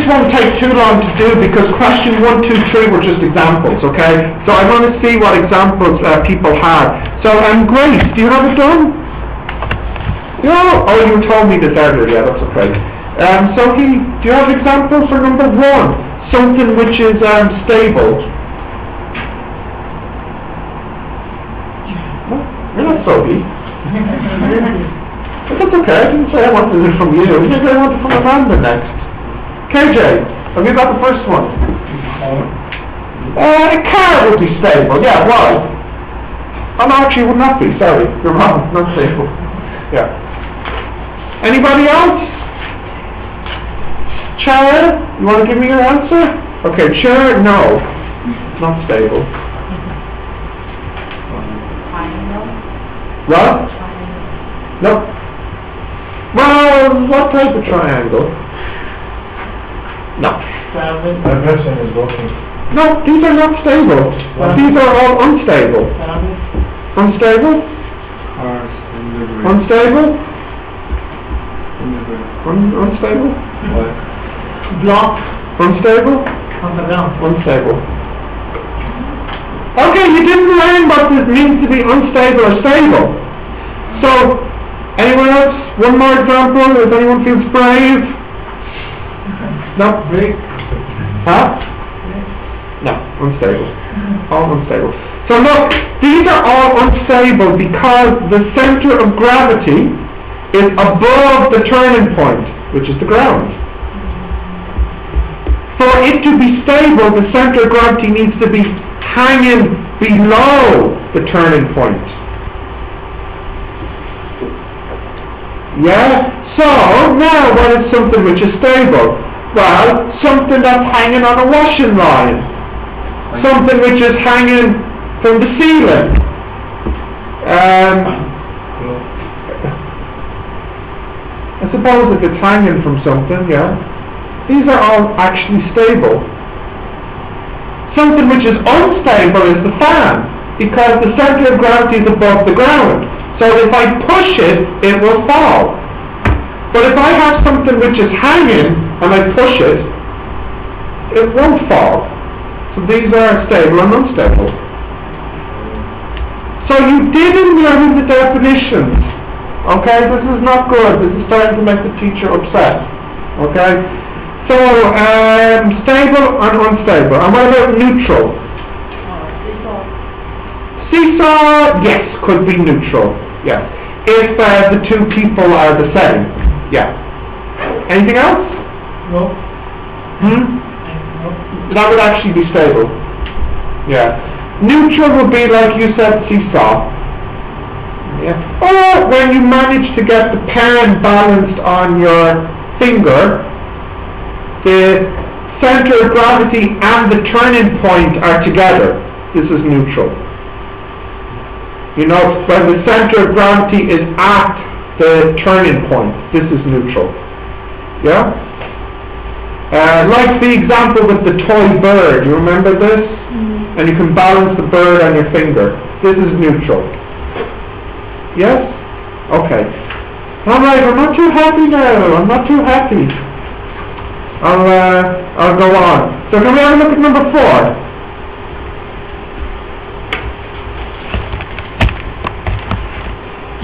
won't take too long to do because question 1, 2, 3 were just examples, okay? So I want to see what examples people had. So, Grace, do you have it done? Yeah. Oh, you told me this earlier. Yeah, that's okay. So, do you have an example for number 1? Something which is stable. No, you're not Sophie. But that's okay. I didn't say I wanted it from you. I said I wanted it from Amanda next. KJ, have you got the first one? A car would be stable. Yeah, why? Oh, no, actually, it would not be. Sorry, you're wrong. Not stable. Yeah. Anybody else? Chair, you want to give me your answer? Okay, chair, no. Not stable. What? No. Well, what type of triangle? No. No, these are not stable. These are all unstable. Unstable? Unstable? Unstable? Block? Unstable? Unstable. Okay, you didn't learn what it means to be unstable or stable. So, anyone else? One more example, if anyone feels brave? No? Huh? No, unstable. All unstable. So look, these are all unstable because the center of gravity is above the turning point, which is the ground. For it to be stable, the center of gravity needs to be hanging below the turning point. Yeah? So, now what is something which is stable? Well, something that's hanging on a washing line. Something which is hanging from the ceiling. I suppose if it's hanging from something, yeah. These are all actually stable. Something which is unstable is the fan, because the center of gravity is above the ground. So if I push it, it will fall. But if I have something which is hanging and I push it, it won't fall. So these are stable and unstable. So you didn't learn the definitions. Okay, this is not good. This is starting to make the teacher upset. Okay? So, stable and unstable. And what about neutral? Seesaw, yes, could be neutral. Yeah. If the two people are the same. Yeah. Anything else? No. No? That would actually be stable. Yeah. Neutral would be, like you said, seesaw. Yeah. Or when you manage to get the pen balanced on your finger, the center of gravity and the turning point are together. This is neutral. You know, when the center of gravity is at the turning point, this is neutral. Yeah? Like the example with the toy bird. You remember this? Mm-hmm. And you can balance the bird on your finger. This is neutral. Yes? Okay. Alright, I'm not too happy now. I'm not too happy. I'll go on. So can we have a look at number 4?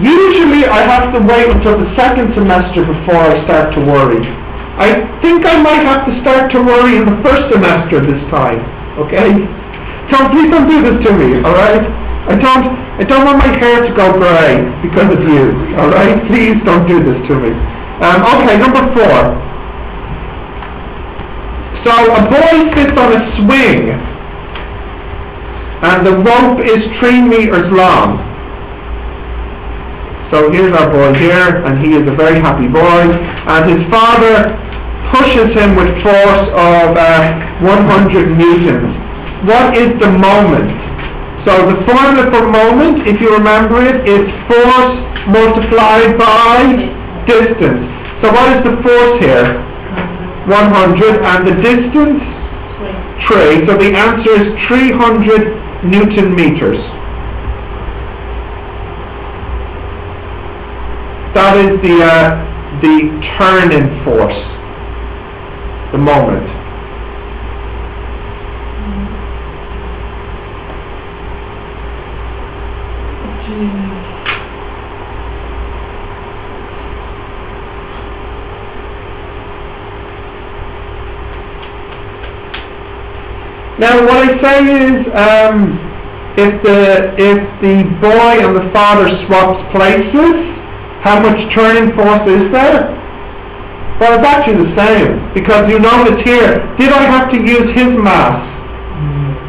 Usually I have to wait until the second semester before I start to worry. I think I might have to start to worry in the first semester this time. Okay? So please don't do this to me, alright? I don't want my hair to go grey because of you, alright? Please don't do this to me. Okay, number 4. So a boy sits on a swing and the rope is 3 meters long. So here's our boy here, and he is a very happy boy, and his father pushes him with force of 100 newtons. What is the moment? So the formula for moment, if you remember it, is force multiplied by distance. So what is the force here? 100, and the distance? 3. So the answer is 300 Newton meters. That is the turning force. the moment. Now what I say is, if the boy and the father swaps places, how much turning force is there? Well, it's actually the same, because you notice here, did I have to use his mass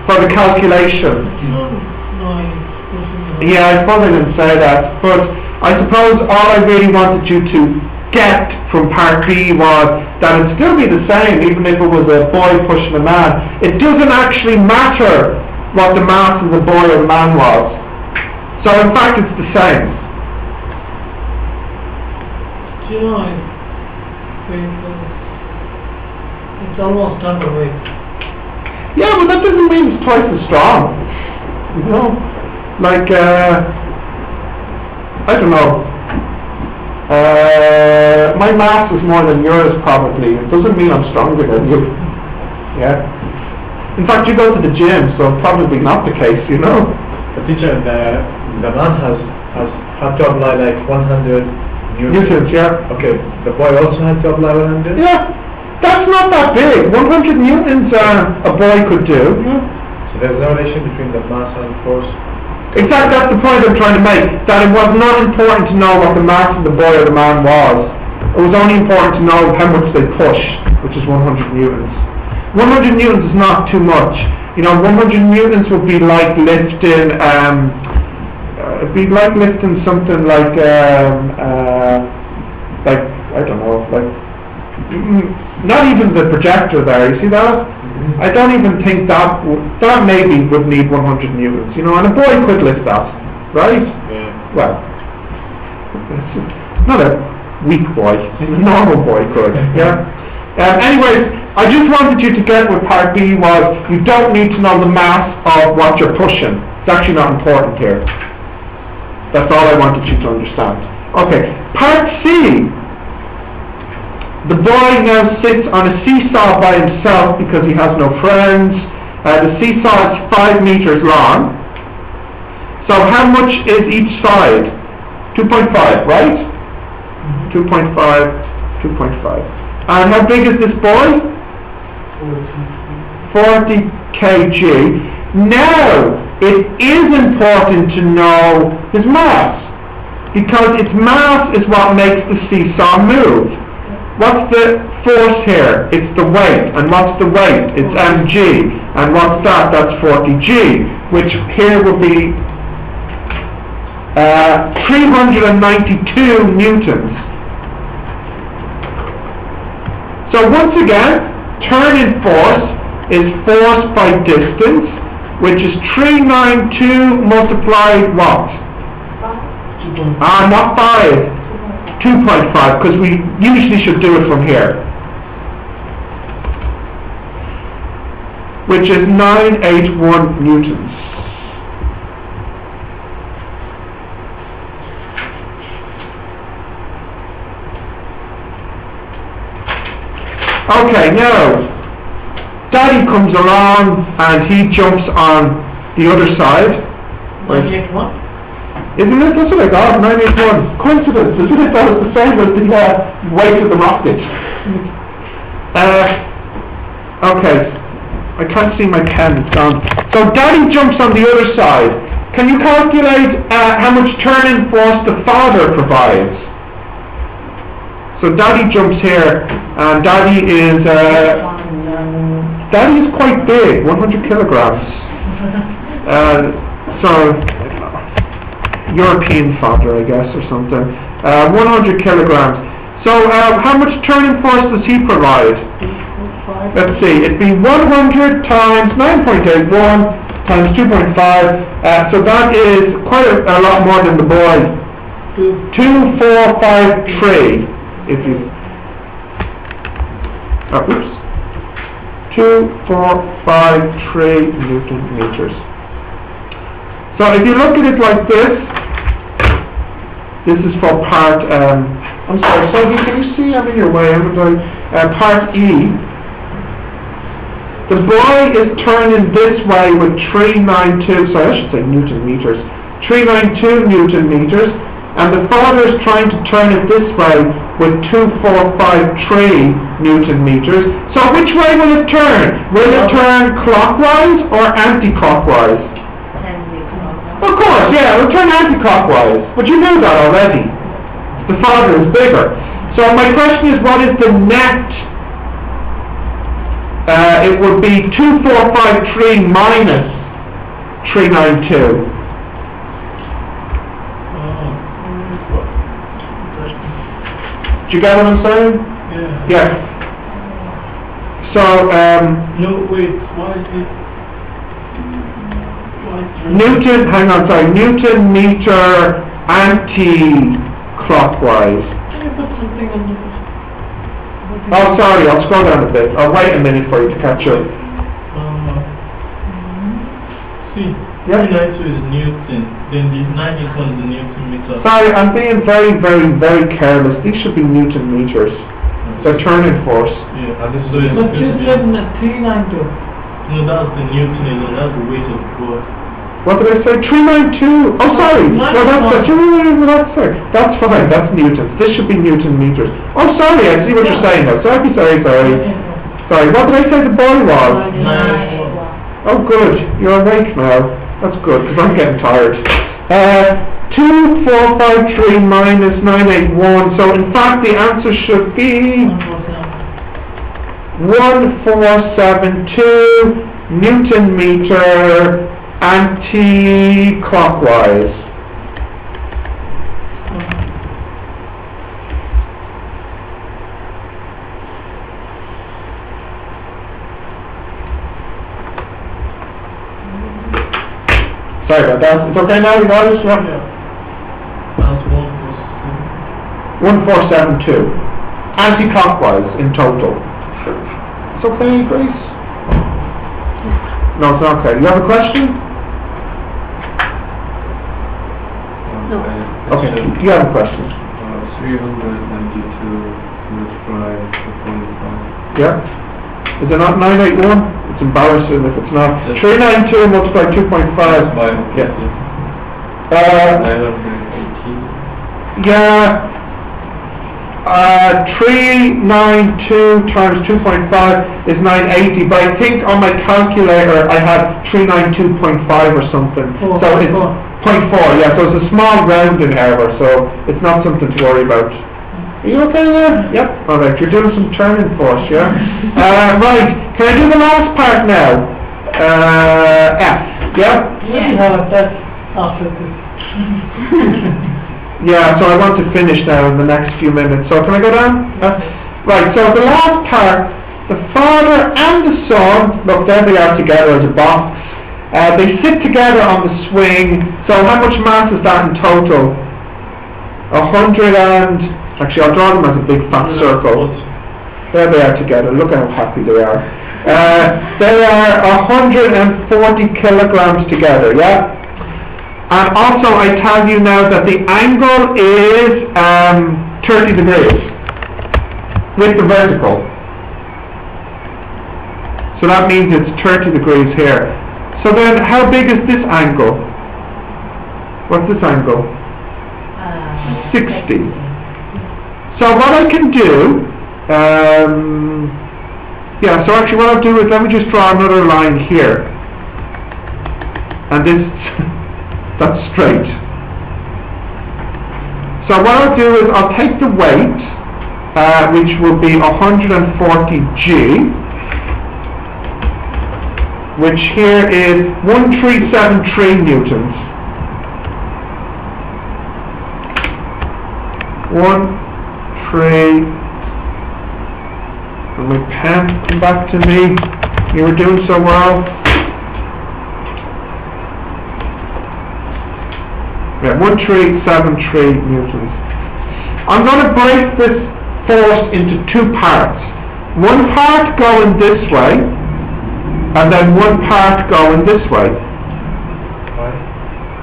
for the calculation? Yeah, I probably didn't say that, but I suppose all I really wanted you to get from part B was that it'd still be the same, even if it was a boy pushing a man. It doesn't actually matter what the mass of the boy or the man was. So in fact it's the same. Do you know, it's almost done away. Yeah, but that doesn't mean it's twice as strong. You know? Like, I don't know. My mass is more than yours probably. It doesn't mean I'm stronger than you. Yeah. In fact, you go to the gym, so probably not the case, you know. The teacher, the man has to apply like 100 newtons. Yeah. Okay. The boy also has to apply 100. Yeah. That's not that big. 100 newtons a boy could do. Yeah. So there's no relation between the mass and force. Exactly, that's the point I'm trying to make. That it was not important to know what the mass of the boy or the man was. It was only important to know how much they push, which is 100 newtons. 100 newtons is not too much. You know, 100 newtons would be like lifting, it'd be like lifting something like, I don't know, like, not even the projector there, you see that? I don't even think that maybe would need 100 newtons, you know, and a boy could lift that, right? Yeah. Well, not a weak boy, a normal boy could, yeah? Anyways, I just wanted you to get what part B was. You don't need to know the mass of what you're pushing. It's actually not important here. That's all I wanted you to understand. Okay, part C. The boy now sits on a seesaw by himself because he has no friends. The seesaw is 5 meters long. So how much is each side? 2.5, right? 2.5, 2.5. And how big is this boy? 40 kg. Now, it is important to know his mass, because its mass is what makes the seesaw move. What's the force here? It's the weight. And what's the weight? It's mg. And what's that? That's 40g, which here will be 392 newtons. So once again, turning force is force by distance, which is 392 multiplied what? Not 5. 2.5, because we usually should do it from here, which is 981 newtons. Okay, now Daddy comes along and he jumps on the other side. 981? Isn't it? That's what I got, 981. Coincidence, isn't it? That was the same as the weight of the rocket. Okay, I can't see my pen, it's gone. So Daddy jumps on the other side. Can you calculate how much turning force the father provides? So Daddy jumps here, and Daddy is quite big, 100 kilograms. European father, I guess, or something. 100 kilograms. So how much turning force does he provide? Let's see, it'd be 100 times 9.81 times 2.5. So that is quite a lot more than the boy. 2453. If you... oops. 2453 Newton meters. So if you look at it like this is for part, I'm sorry, so can you see I'm in your way, haven't I? Part E, The boy is turning this way with 392, sorry, I should say Newton meters, 392 Newton meters, and the father is trying to turn it this way with 2453 Newton meters. So which way will it turn? Will it turn clockwise or anti-clockwise? Of course, yeah, it will turn anti-clockwise, but you know that already. The father is bigger. So my question is, what is the net? It would be 2453 minus 392. Do you get what I'm saying? Yeah. Yeah. So, No, wait, why is it? Newton, hang on, sorry, Newton meter anti-clockwise. Can you put something on the... Oh, sorry, I'll scroll down a bit. I'll wait a minute for you to catch up. See, Yeah. 392 is Newton, then the 91 is the Newton meter. Sorry, I'm being very, very, very careless. These should be Newton meters. They're turning force. Yeah, and this is But you said 392. No, that's the Newton, that's the weight of the board. What did I say? 392. Oh, sorry. No, that's fine. That's newtons. This should be Newton meters. Oh, sorry. I see what you're saying now. Sorry. Sorry. What did I say the boy was? 981. Oh, good. You're awake now. That's good, because I'm getting tired. 2453 minus 981. So, in fact, the answer should be 1472 Newton meter anti-clockwise. Sorry about that. It's okay now, you got it? Yeah. That's 1472. Anti-clockwise in total. It's okay, Grace? No, it's not okay. You have a question? Okay, you have a question. 392 multiplied by 45. Yeah? Is it not 981? It's embarrassing if it's not. 392 multiplied 2.5. Yeah. 918. Yeah. 392 times 2.5 is 980, but I think on my calculator I had 392.5 or something. So it's 0.4, yeah, so it's a small rounding error, so it's not something to worry about. Are you okay there? Yep. Alright, you're doing some turning for us, yeah? Right, can I do the last part now? F, yeah? Yeah, that's after this. Yeah, so I want to finish now in the next few minutes. So can I go down? Right, so the last part, the father and the son, look, there they are together as a box. They sit together on the swing. So how much mass is that in total? 100 and... Actually, I'll draw them as a big fat circle. There they are together. Look how happy they are. They are 140 kilograms together, yeah? And also, I tell you now that the angle is 30 degrees with the vertical. So that means it's 30 degrees here. So then, how big is this angle? What's this angle? 60. So what I can do, yeah, so actually what I'll do is, let me just draw another line here. And this... That's straight. So what I'll do is I'll take the weight, which will be 140 G, which here is 1373 newtons. 13. And my pen, come back to me. You were doing so well. Yeah, 1373 newtons. I'm going to break this force into two parts. One part going this way, and then one part going this way.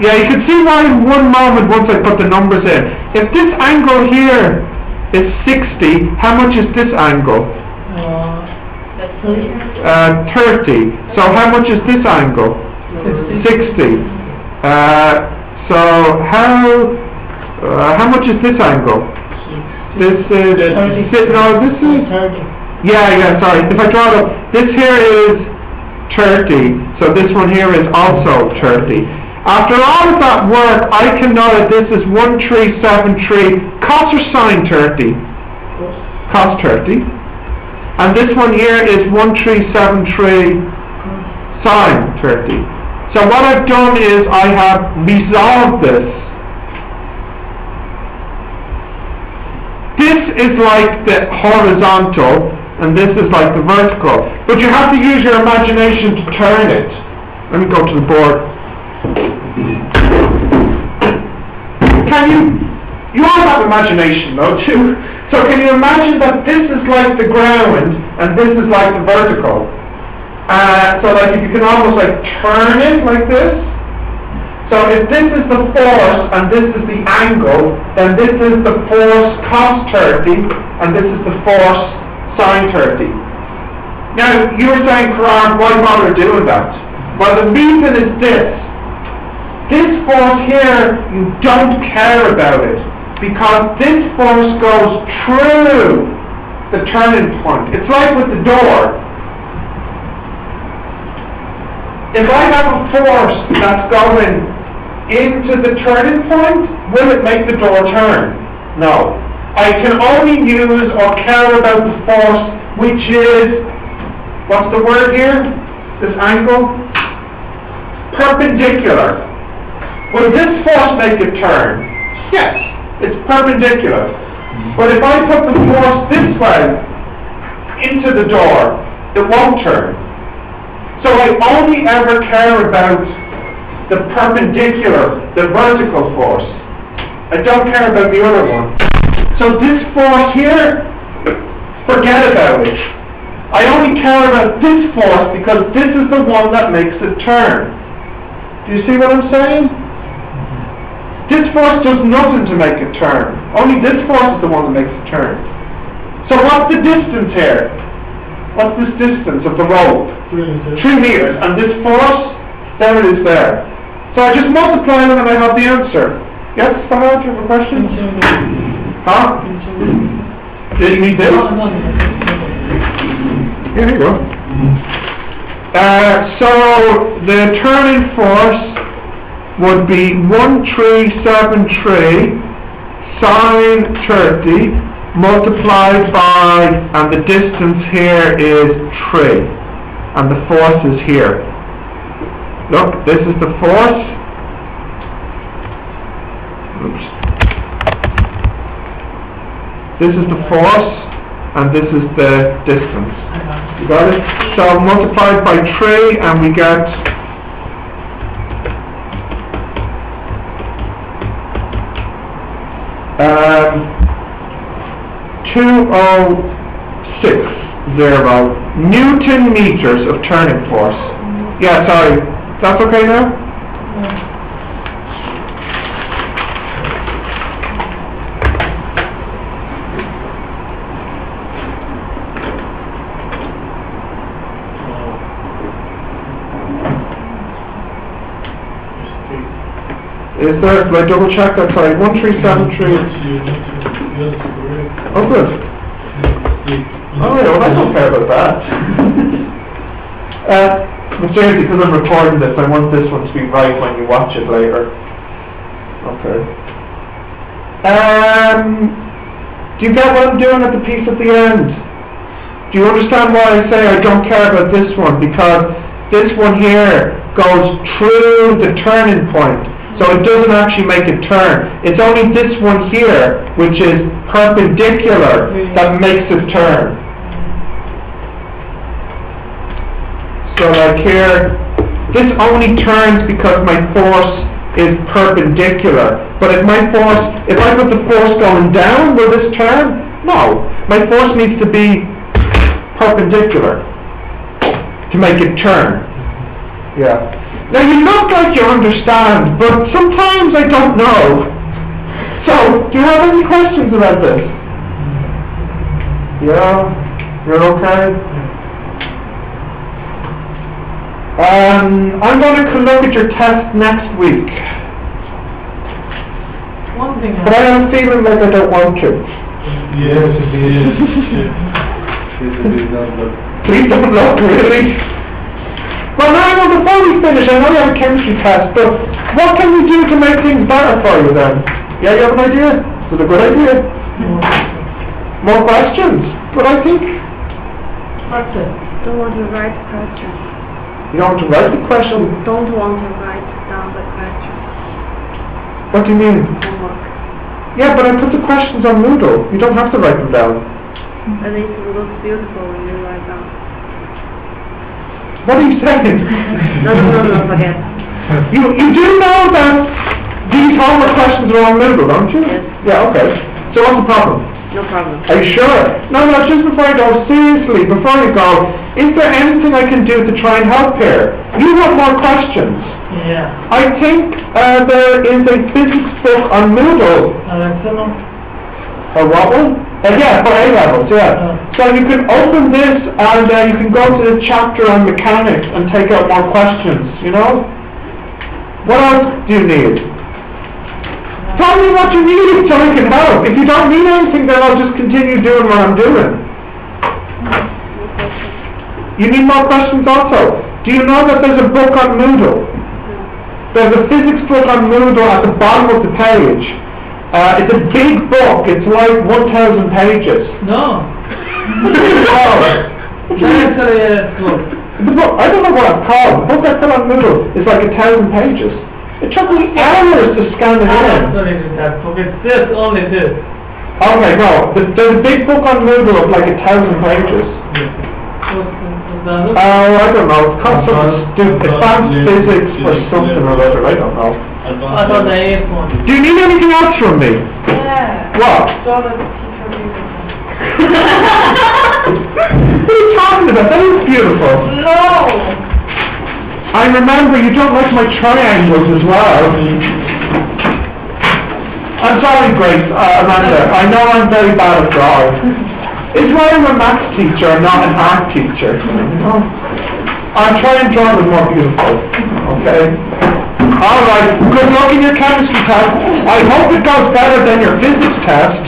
Yeah, you can see why in one moment once I put the numbers in. If this angle here is 60, how much is this angle? That's 30. So how much is this angle? 60. So how much is this angle? This is, no, this is, yeah, sorry. If I draw it up, this here is 30, so this one here is also 30. After all of that work, I can know that this is 1373, cos or sine 30? Cos 30. And this one here is 1373 sine 30. So what I've done is I have resolved this. This is like the horizontal, and this is like the vertical. But you have to use your imagination to turn it. Let me go to the board. You all have imagination though too. So can you imagine that this is like the ground, and this is like the vertical? So like if you can almost like turn it like this. So if this is the force and this is the angle, then this is the force cos 30 and this is the force sine 30. Now you were saying, Karan, why bother doing that? Well, the reason is this. This force here, you don't care about it because this force goes through the turning point. It's like with the door. If I have a force that's going into the turning point, will it make the door turn? No. I can only use or care about the force which is, what's the word here? This angle? Perpendicular. Will this force make it turn? Yes, it's perpendicular. But if I put the force this way into the door, it won't turn. So I only ever care about the perpendicular, the vertical force. I don't care about the other one. So this force here, forget about it. I only care about this force because this is the one that makes it turn. Do you see what I'm saying? This force does nothing to make it turn. Only this force is the one that makes it turn. So what's the distance here? What's this distance of the rope? 3 meters. And this force, there it is there. So I just multiply them and I have the answer. Yes, Fahad, you have a question? Huh? Did you need this? Here you go. So the turning force would be 1373 sine 30 multiplied by, and the distance here is 3, and the force is here. Look, this is the force. Oops. This is the force, and this is the distance. You got it? So multiplied by 3, and we get 2060 Newton meters of turning force. Yeah, sorry. That's okay now? Is there, do I double check that? Sorry, 1373. Oh, good. Oh, yeah, well, I don't care about that. Seriously, because I'm recording this, I want this one to be right when you watch it later. Okay. Do you get what I'm doing at the piece at the end? Do you understand why I say I don't care about this one? Because this one here goes through the turning point. So it doesn't actually make it turn. It's only this one here, which is perpendicular, that makes it turn. So like here, this only turns because my force is perpendicular. But if I put the force going down, will this turn? No. My force needs to be perpendicular to make it turn. Yeah. Now you look like you understand, but sometimes I don't know. So, do you have any questions about this? Yeah? You're okay? I'm going to look at your test next week, One thing but I have a feeling like I don't want to. Yes, it is. Yes, it is not, but Please don't look, really. Well, now, before we finish, I know you have a chemistry test, but what can we do to make things better for you then? Yeah, you have an idea? Is it a good idea? More questions? But I think That's it. Don't want to write questions. you don't want to write the question. Don't want to write down the questions. What do you mean? Homework. Yeah, but I put the questions on Moodle. You don't have to write them down. At least it looks beautiful when you write down. What are you saying? No, forget. You do know that these homework questions are on Moodle, don't you? Yes. Yeah, okay. So what's the problem? No problem. Are you sure? No, just before I go, seriously, before you go, is there anything I can do to try and help here? You have more questions. Yeah. I think there is a physics book on Moodle. Alexa, A what one? Yeah, for A-levels, yeah. So you can open this and you can go to the chapter on mechanics and take out more questions, you know? What else do you need? Tell me what you need so I can help. If you don't need anything, then I'll just continue doing what I'm doing. You need more questions also. Do you know that there's a book on Moodle? There's a physics book on Moodle at the bottom of the page. It's a big book. It's like 1,000 pages. no. Oh. That's a book. The book, I don't know what it's called. The book I put on Moodle is like 1,000 pages. It took me hours to scan it in. Sorry, that book. It's this, only this. Okay, no. There's a big book on Moodle of like 1,000 pages. The I don't know. It's called something stupid. Advanced physics or something or other. I don't know. I thought the A one. Do you need anything else from me? Yeah. What? Don't let the teacher read it. What are you talking about? That is beautiful. No! I remember you don't like my triangles as well. I'm sorry, Grace, Amanda. I know I'm very bad at drawing. It's why I'm a maths teacher and not an art teacher. I'll try and draw them more beautiful. Okay? Alright, good luck in your chemistry test. I hope it goes better than your physics test.